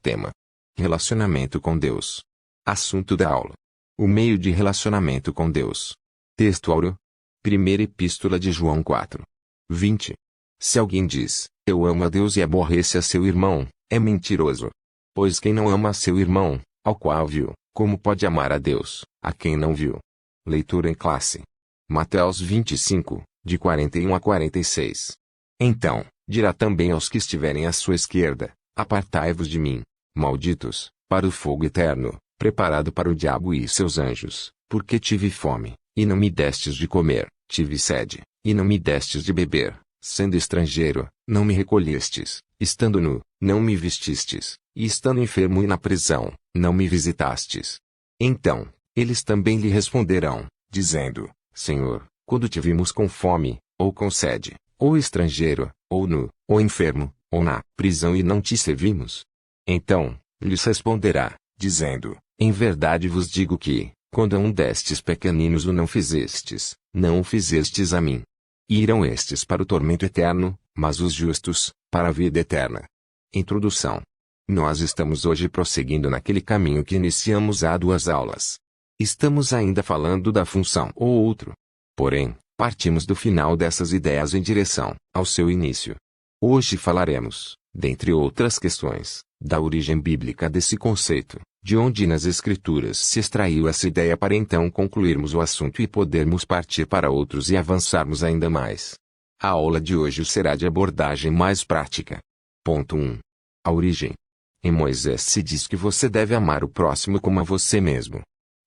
Tema: relacionamento com Deus. Assunto da aula: o meio de relacionamento com Deus. Texto áureo. Primeira Epístola de João 4:20. Se alguém diz, eu amo a Deus e aborrece a seu irmão, é mentiroso. Pois quem não ama a seu irmão, ao qual viu, como pode amar a Deus, a quem não viu? Leitura em classe. Mateus 25, de 41 a 46. Então, dirá também aos que estiverem à sua esquerda, apartai-vos de mim, malditos, para o fogo eterno, preparado para o diabo e seus anjos, porque tive fome, e não me destes de comer, tive sede, e não me destes de beber, sendo estrangeiro, não me recolhestes, estando nu, não me vestistes, e estando enfermo e na prisão, não me visitastes. Então, eles também lhe responderão, dizendo, Senhor, quando te vimos com fome, ou com sede, ou estrangeiro, ou nu, ou enfermo, ou na prisão e não te servimos? Então, lhes responderá, dizendo, em verdade vos digo que, quando a um destes pequeninos o não fizestes, não o fizestes a mim. E irão estes para o tormento eterno, mas os justos, para a vida eterna. Introdução. Nós estamos hoje prosseguindo naquele caminho que iniciamos há 2 aulas. Estamos ainda falando da função ou outro. Porém, partimos do final dessas ideias em direção ao seu início. Hoje falaremos, dentre outras questões, da origem bíblica desse conceito, de onde nas Escrituras se extraiu essa ideia para então concluirmos o assunto e podermos partir para outros e avançarmos ainda mais. A aula de hoje será de abordagem mais prática. Ponto 1. A origem. Em Moisés se diz que você deve amar o próximo como a você mesmo.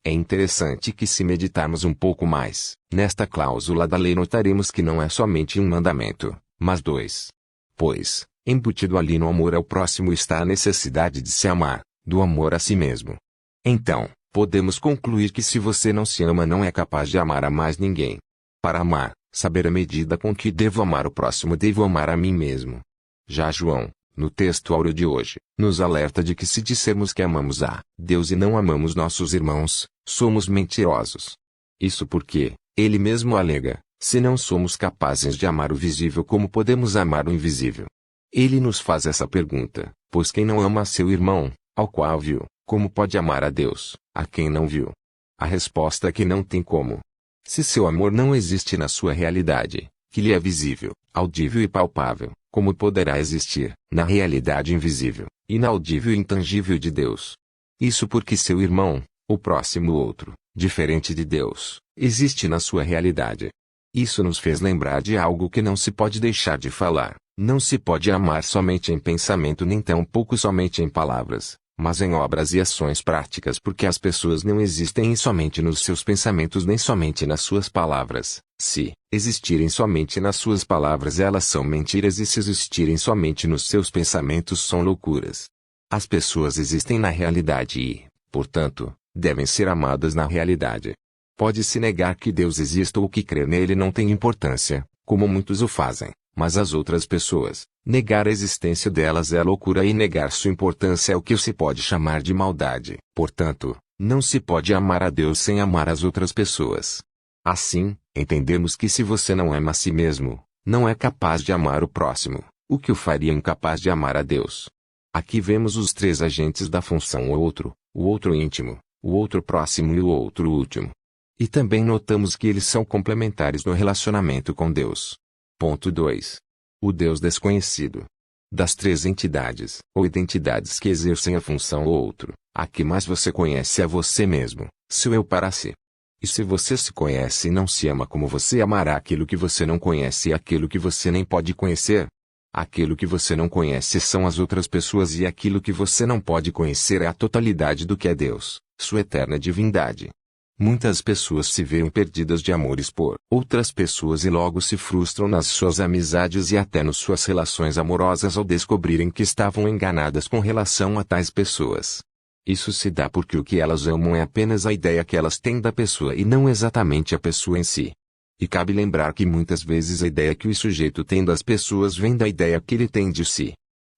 É interessante que se meditarmos um pouco mais, nesta cláusula da lei notaremos que não é somente um mandamento, mas 2. Pois, embutido ali no amor ao próximo está a necessidade de se amar, do amor a si mesmo. Então, podemos concluir que se você não se ama não é capaz de amar a mais ninguém. Para amar, saber a medida com que devo amar o próximo devo amar a mim mesmo. Já João, no texto áureo de hoje, nos alerta de que se dissermos que amamos a Deus e não amamos nossos irmãos, somos mentirosos. Isso porque, ele mesmo alega, se não somos capazes de amar o visível como podemos amar o invisível? Ele nos faz essa pergunta, pois quem não ama a seu irmão, ao qual viu, como pode amar a Deus, a quem não viu? A resposta é que não tem como. Se seu amor não existe na sua realidade, que lhe é visível, audível e palpável, como poderá existir, na realidade invisível, inaudível e intangível de Deus? Isso porque seu irmão, o próximo outro, diferente de Deus, existe na sua realidade. Isso nos fez lembrar de algo que não se pode deixar de falar. Não se pode amar somente em pensamento nem tampouco somente em palavras, mas em obras e ações práticas porque as pessoas não existem somente nos seus pensamentos nem somente nas suas palavras. Se existirem somente nas suas palavras elas são mentiras e se existirem somente nos seus pensamentos são loucuras. As pessoas existem na realidade e, portanto, devem ser amadas na realidade. Pode-se negar que Deus exista ou que crer nele não tem importância, como muitos o fazem. Mas as outras pessoas, negar a existência delas é loucura e negar sua importância é o que se pode chamar de maldade. Portanto, não se pode amar a Deus sem amar as outras pessoas. Assim, entendemos que se você não ama a si mesmo, não é capaz de amar o próximo, o que o faria incapaz de amar a Deus. Aqui vemos os 3 agentes da função o outro íntimo, o outro próximo e o outro último. E também notamos que eles são complementares no relacionamento com Deus. Ponto 2. O Deus desconhecido. Das 3 entidades, ou identidades que exercem a função outro, a que mais você conhece é você mesmo, seu eu para si. E se você se conhece e não se ama como você amará aquilo que você não conhece e aquilo que você nem pode conhecer? Aquilo que você não conhece são as outras pessoas e aquilo que você não pode conhecer é a totalidade do que é Deus, sua eterna divindade. Muitas pessoas se veem perdidas de amores por outras pessoas e logo se frustram nas suas amizades e até nas suas relações amorosas ao descobrirem que estavam enganadas com relação a tais pessoas. Isso se dá porque o que elas amam é apenas a ideia que elas têm da pessoa e não exatamente a pessoa em si. E cabe lembrar que muitas vezes a ideia que o sujeito tem das pessoas vem da ideia que ele tem de si.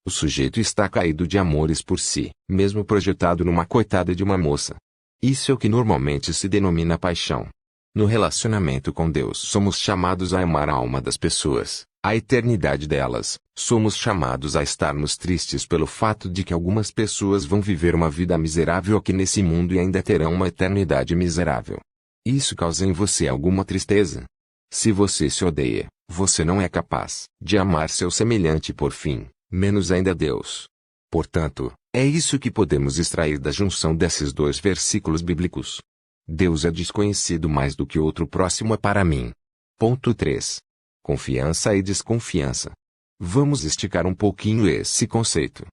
O sujeito está caído de amores por si, mesmo projetado numa coitada de uma moça. Isso é o que normalmente se denomina paixão. No relacionamento com Deus somos chamados a amar a alma das pessoas, a eternidade delas, somos chamados a estarmos tristes pelo fato de que algumas pessoas vão viver uma vida miserável aqui nesse mundo e ainda terão uma eternidade miserável. Isso causa em você alguma tristeza? Se você se odeia, você não é capaz de amar seu semelhante por fim, menos ainda Deus. Portanto, é isso que podemos extrair da junção desses dois versículos bíblicos. Deus é desconhecido mais do que outro próximo é para mim. Ponto 3. Confiança e desconfiança. Vamos esticar um pouquinho esse conceito.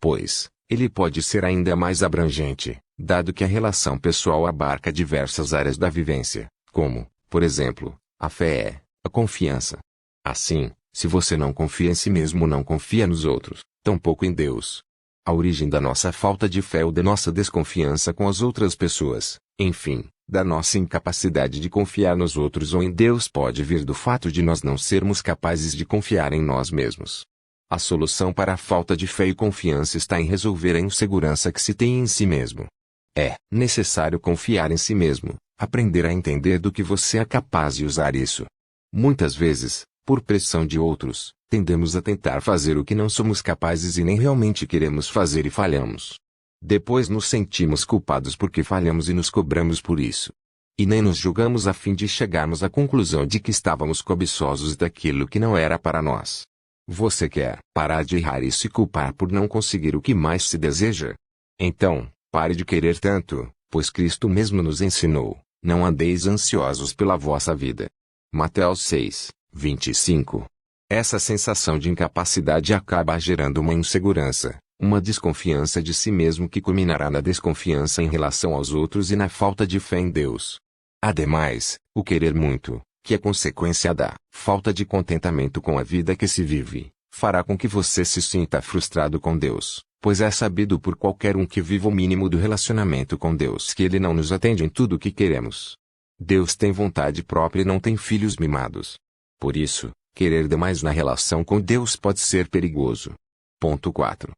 Pois, ele pode ser ainda mais abrangente, dado que a relação pessoal abarca diversas áreas da vivência, como, por exemplo, a fé, a confiança. Assim, se você não confia em si mesmo, não confia nos outros, tampouco em Deus. A origem da nossa falta de fé ou da nossa desconfiança com as outras pessoas, enfim, da nossa incapacidade de confiar nos outros ou em Deus pode vir do fato de nós não sermos capazes de confiar em nós mesmos. A solução para a falta de fé e confiança está em resolver a insegurança que se tem em si mesmo. É necessário confiar em si mesmo, aprender a entender do que você é capaz e usar isso. Muitas vezes, por pressão de outros, tendemos a tentar fazer o que não somos capazes e nem realmente queremos fazer e falhamos. Depois nos sentimos culpados porque falhamos e nos cobramos por isso. E nem nos julgamos a fim de chegarmos à conclusão de que estávamos cobiçosos daquilo que não era para nós. Você quer parar de errar e se culpar por não conseguir o que mais se deseja? Então, pare de querer tanto, pois Cristo mesmo nos ensinou, não andeis ansiosos pela vossa vida. Mateus 6, 25. Essa sensação de incapacidade acaba gerando uma insegurança, uma desconfiança de si mesmo que culminará na desconfiança em relação aos outros e na falta de fé em Deus. Ademais, o querer muito, que é consequência da falta de contentamento com a vida que se vive, fará com que você se sinta frustrado com Deus, pois é sabido por qualquer um que viva o mínimo do relacionamento com Deus que Ele não nos atende em tudo o que queremos. Deus tem vontade própria e não tem filhos mimados. Por isso, querer demais na relação com Deus pode ser perigoso. Ponto 4.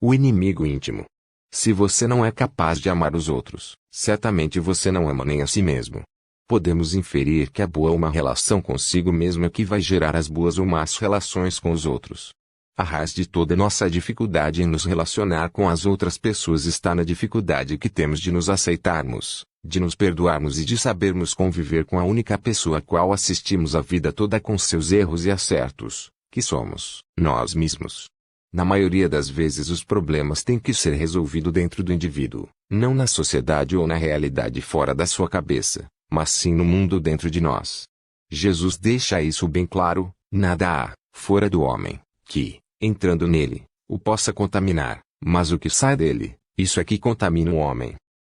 O inimigo íntimo. Se você não é capaz de amar os outros, certamente você não ama nem a si mesmo. Podemos inferir que a boa ou má relação consigo mesmo é que vai gerar as boas ou más relações com os outros. A raiz de toda nossa dificuldade em nos relacionar com as outras pessoas está na dificuldade que temos de nos aceitarmos, de nos perdoarmos e de sabermos conviver com a única pessoa a qual assistimos a vida toda com seus erros e acertos, que somos nós mesmos. Na maioria das vezes os problemas têm que ser resolvidos dentro do indivíduo, não na sociedade ou na realidade fora da sua cabeça, mas sim no mundo dentro de nós. Jesus deixa isso bem claro: nada há, fora do homem, que, entrando nele, o possa contaminar, mas o que sai dele, isso é que contamina o homem.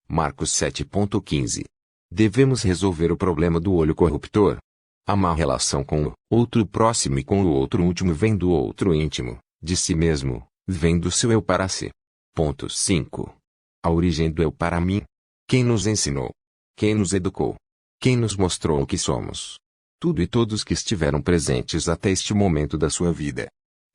Marcos 7,15. Devemos resolver o problema do olho corruptor. A má relação com o outro próximo e com o outro último vem do outro íntimo, de si mesmo, vem do seu eu para si. Ponto 5. A origem do eu para mim. Quem nos ensinou? Quem nos educou? Quem nos mostrou o que somos? Tudo e todos que estiveram presentes até este momento da sua vida.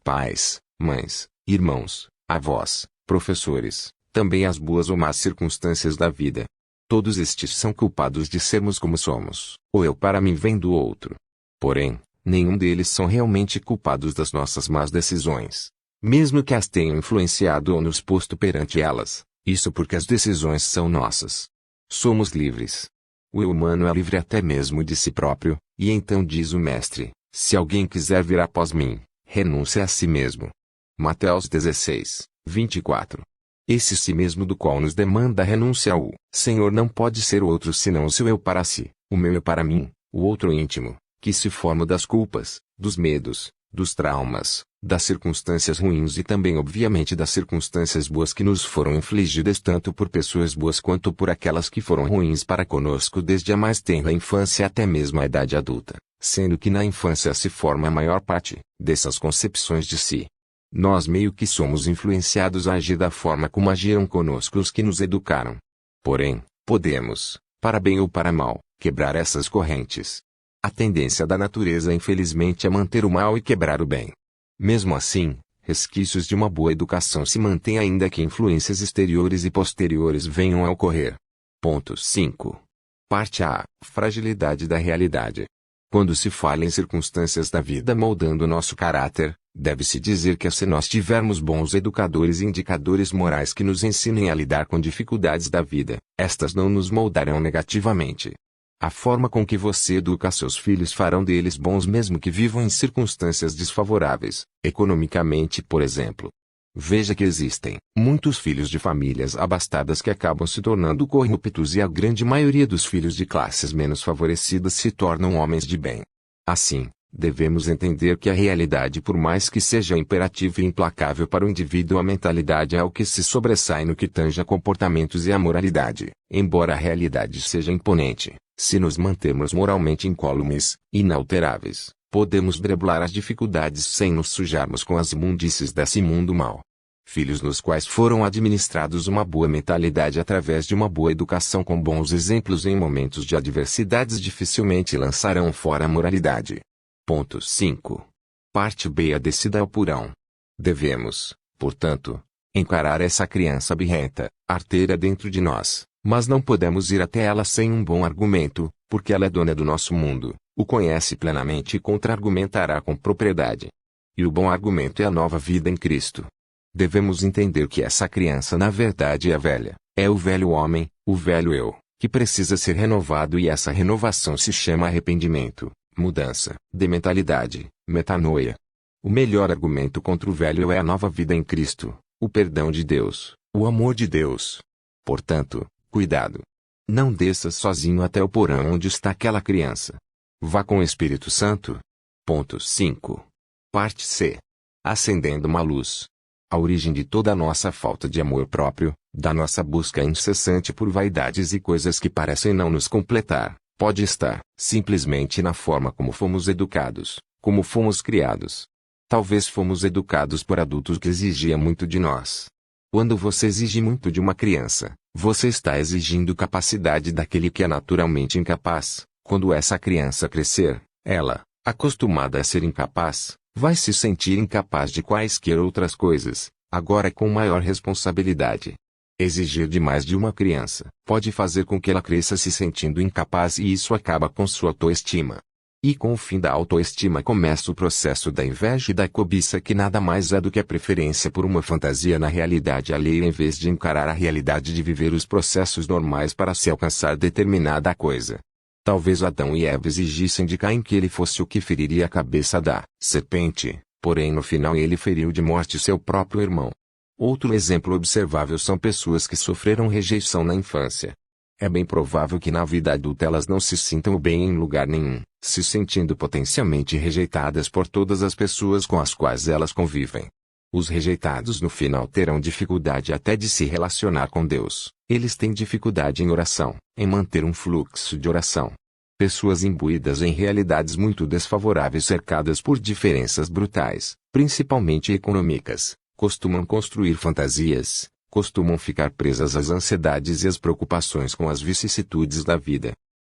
Pais, mães, irmãos, avós, professores, também as boas ou más circunstâncias da vida. Todos estes são culpados de sermos como somos. O eu para mim vem do outro. Porém, nenhum deles são realmente culpados das nossas más decisões. Mesmo que as tenham influenciado ou nos posto perante elas, isso porque as decisões são nossas. Somos livres. O eu humano é livre até mesmo de si próprio, e então diz o Mestre: se alguém quiser vir após mim, renuncie a si mesmo. Mateus 16, 24. Esse si mesmo do qual nos demanda a renúncia ao Senhor não pode ser outro senão o seu eu para si, o meu eu para mim, o outro íntimo, que se forma das culpas, dos medos, dos traumas, das circunstâncias ruins e também obviamente das circunstâncias boas que nos foram infligidas tanto por pessoas boas quanto por aquelas que foram ruins para conosco desde a mais tenra infância até mesmo a idade adulta, sendo que na infância se forma a maior parte dessas concepções de si. Nós meio que somos influenciados a agir da forma como agiram conosco os que nos educaram. Porém, podemos, para bem ou para mal, quebrar essas correntes. A tendência da natureza infelizmente é manter o mal e quebrar o bem. Mesmo assim, resquícios de uma boa educação se mantêm ainda que influências exteriores e posteriores venham a ocorrer. Ponto 5. Parte A. Fragilidade da realidade. Quando se fala em circunstâncias da vida moldando nosso caráter, deve-se dizer que se nós tivermos bons educadores e indicadores morais que nos ensinem a lidar com dificuldades da vida, estas não nos moldarão negativamente. A forma com que você educa seus filhos farão deles bons mesmo que vivam em circunstâncias desfavoráveis, economicamente por exemplo. Veja que existem muitos filhos de famílias abastadas que acabam se tornando corruptos e a grande maioria dos filhos de classes menos favorecidas se tornam homens de bem. Assim, devemos entender que a realidade, por mais que seja imperativa e implacável para o indivíduo, a mentalidade é o que se sobressai no que tange a comportamentos e a moralidade. Embora a realidade seja imponente, se nos mantermos moralmente incólumes, inalteráveis, podemos driblar as dificuldades sem nos sujarmos com as imundícies desse mundo mau. Filhos nos quais foram administrados uma boa mentalidade através de uma boa educação com bons exemplos em momentos de adversidades dificilmente lançarão fora a moralidade. Ponto 5. Parte B. A descida ao porão. Devemos, portanto, encarar essa criança birrenta, arteira dentro de nós, mas não podemos ir até ela sem um bom argumento, porque ela é dona do nosso mundo, o conhece plenamente e contra-argumentará com propriedade. E o bom argumento é a nova vida em Cristo. Devemos entender que essa criança na verdade é velha, é o velho homem, o velho eu, que precisa ser renovado, e essa renovação se chama arrependimento, mudança de mentalidade, metanoia. O melhor argumento contra o velho eu é a nova vida em Cristo, o perdão de Deus, o amor de Deus. Portanto, cuidado. Não desça sozinho até o porão onde está aquela criança. Vá com o Espírito Santo. Ponto 5. Parte C. Acendendo uma luz. A origem de toda a nossa falta de amor próprio, da nossa busca incessante por vaidades e coisas que parecem não nos completar, pode estar, simplesmente, na forma como fomos educados, como fomos criados. Talvez fomos educados por adultos que exigiam muito de nós. Quando você exige muito de uma criança, você está exigindo capacidade daquele que é naturalmente incapaz. Quando essa criança crescer, ela, acostumada a ser incapaz, vai se sentir incapaz de quaisquer outras coisas, agora com maior responsabilidade. Exigir demais de uma criança pode fazer com que ela cresça se sentindo incapaz, e isso acaba com sua autoestima. E com o fim da autoestima começa o processo da inveja e da cobiça, que nada mais é do que a preferência por uma fantasia na realidade alheia em vez de encarar a realidade de viver os processos normais para se alcançar determinada coisa. Talvez Adão e Eva exigissem de Caim que ele fosse o que feriria a cabeça da serpente, porém no final ele feriu de morte seu próprio irmão. Outro exemplo observável são pessoas que sofreram rejeição na infância. É bem provável que na vida adulta elas não se sintam bem em lugar nenhum, se sentindo potencialmente rejeitadas por todas as pessoas com as quais elas convivem. Os rejeitados no final terão dificuldade até de se relacionar com Deus. Eles têm dificuldade em oração, em manter um fluxo de oração. Pessoas imbuídas em realidades muito desfavoráveis, cercadas por diferenças brutais, principalmente econômicas, costumam construir fantasias, costumam ficar presas às ansiedades e às preocupações com as vicissitudes da vida.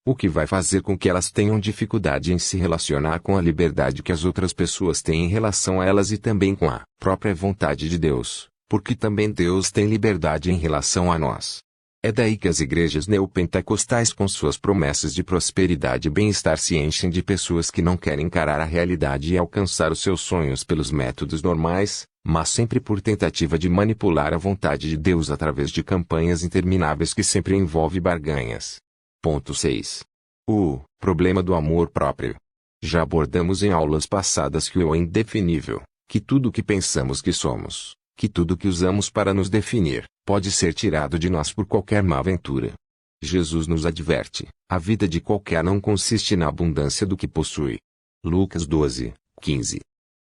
O que vai fazer com que elas tenham dificuldade em se relacionar com a liberdade que as outras pessoas têm em relação a elas, e também com a própria vontade de Deus, porque também Deus tem liberdade em relação a nós. É daí que as igrejas neopentecostais, com suas promessas de prosperidade e bem-estar, se enchem de pessoas que não querem encarar a realidade e alcançar os seus sonhos pelos métodos normais, mas sempre por tentativa de manipular a vontade de Deus através de campanhas intermináveis que sempre envolvem barganhas. Ponto 6. O problema do amor próprio. Já abordamos em aulas passadas que o eu é indefinível, que tudo o que pensamos que somos, que tudo o que usamos para nos definir, pode ser tirado de nós por qualquer má aventura. Jesus nos adverte: a vida de qualquer não consiste na abundância do que possui. Lucas 12:15.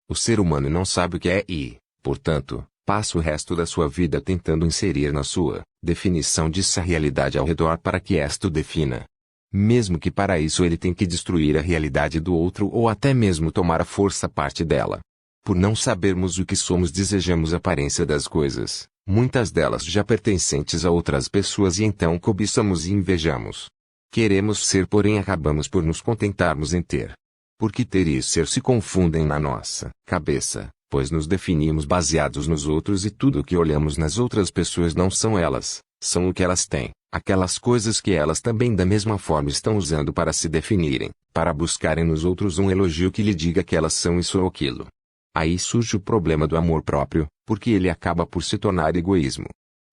O ser humano não sabe o que é e, portanto, passa o resto da sua vida tentando inserir na sua definição disso a realidade ao redor para que esta o defina. Mesmo que para isso ele tenha que destruir a realidade do outro ou até mesmo tomar à força parte dela. Por não sabermos o que somos, desejamos a aparência das coisas, muitas delas já pertencentes a outras pessoas, e então cobiçamos e invejamos. Queremos ser, porém acabamos por nos contentarmos em ter. Porque ter e ser se confundem na nossa cabeça, pois nos definimos baseados nos outros, e tudo o que olhamos nas outras pessoas não são elas, são o que elas têm, aquelas coisas que elas também da mesma forma estão usando para se definirem, para buscarem nos outros um elogio que lhe diga que elas são isso ou aquilo. Aí surge o problema do amor próprio, porque ele acaba por se tornar egoísmo.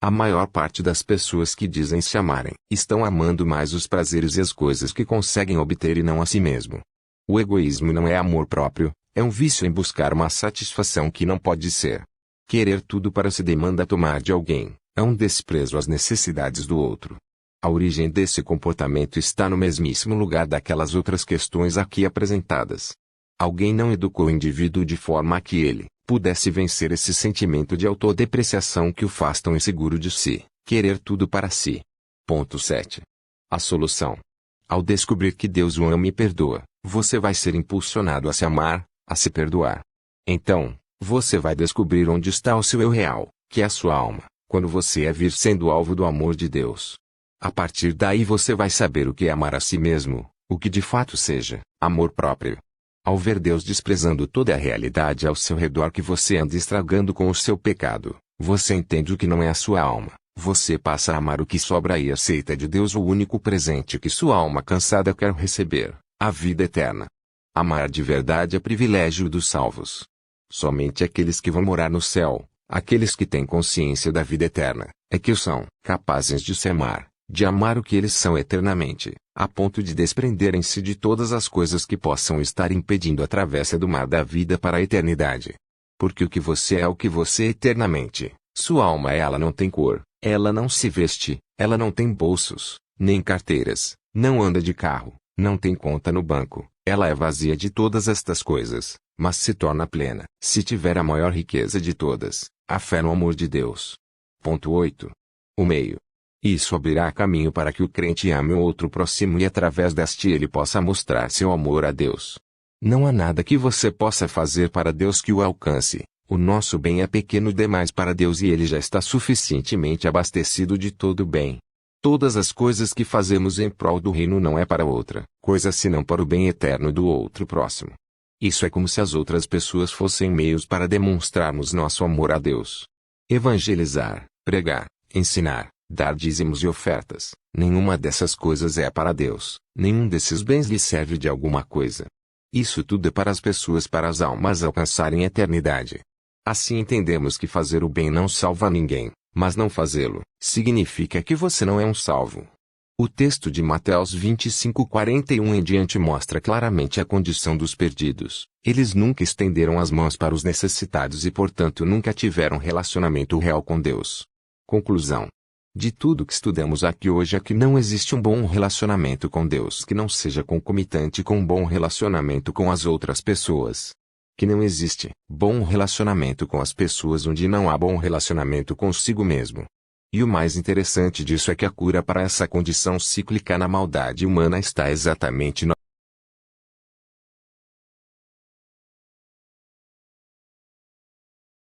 A maior parte das pessoas que dizem se amarem estão amando mais os prazeres e as coisas que conseguem obter e não a si mesmo. O egoísmo não é amor próprio, é um vício em buscar uma satisfação que não pode ser. Querer tudo para se demanda tomar de alguém, é um desprezo às necessidades do outro. A origem desse comportamento está no mesmíssimo lugar daquelas outras questões aqui apresentadas. Alguém não educou o indivíduo de forma a que ele pudesse vencer esse sentimento de autodepreciação que o faz tão inseguro de si, querer tudo para si. Ponto 7. A solução. Ao descobrir que Deus o ama e perdoa, você vai ser impulsionado a se amar, a se perdoar. Então, você vai descobrir onde está o seu eu real, que é a sua alma, quando você vir sendo alvo do amor de Deus. A partir daí você vai saber o que é amar a si mesmo, o que de fato seja amor próprio. Ao ver Deus desprezando toda a realidade ao seu redor que você anda estragando com o seu pecado, você entende o que não é a sua alma, você passa a amar o que sobra e aceita de Deus o único presente que sua alma cansada quer receber, a vida eterna. Amar de verdade é privilégio dos salvos. Somente aqueles que vão morar no céu, aqueles que têm consciência da vida eterna, é que são capazes de se amar, de amar o que eles são eternamente, a ponto de desprenderem-se de todas as coisas que possam estar impedindo a travessa do mar da vida para a eternidade. Porque o que você é o que você é eternamente, sua alma ela não tem cor, ela não se veste, ela não tem bolsos, nem carteiras, não anda de carro, não tem conta no banco, ela é vazia de todas estas coisas, mas se torna plena, se tiver a maior riqueza de todas, a fé no amor de Deus. Ponto 8. O meio. Isso abrirá caminho para que o crente ame o outro próximo e através deste ele possa mostrar seu amor a Deus. Não há nada que você possa fazer para Deus que o alcance. O nosso bem é pequeno demais para Deus e ele já está suficientemente abastecido de todo o bem. Todas as coisas que fazemos em prol do reino não é para outra coisa senão para o bem eterno do outro próximo. Isso é como se as outras pessoas fossem meios para demonstrarmos nosso amor a Deus. Evangelizar, pregar, ensinar, dar dízimos e ofertas, nenhuma dessas coisas é para Deus, nenhum desses bens lhe serve de alguma coisa. Isso tudo é para as pessoas, para as almas alcançarem a eternidade. Assim entendemos que fazer o bem não salva ninguém, mas não fazê-lo significa que você não é um salvo. O texto de Mateus 25:41 em diante mostra claramente a condição dos perdidos. Eles nunca estenderam as mãos para os necessitados e portanto nunca tiveram relacionamento real com Deus. Conclusão. De tudo que estudamos aqui hoje é que não existe um bom relacionamento com Deus que não seja concomitante com um bom relacionamento com as outras pessoas. Que não existe bom relacionamento com as pessoas onde não há bom relacionamento consigo mesmo. E o mais interessante disso é que a cura para essa condição cíclica na maldade humana está exatamente no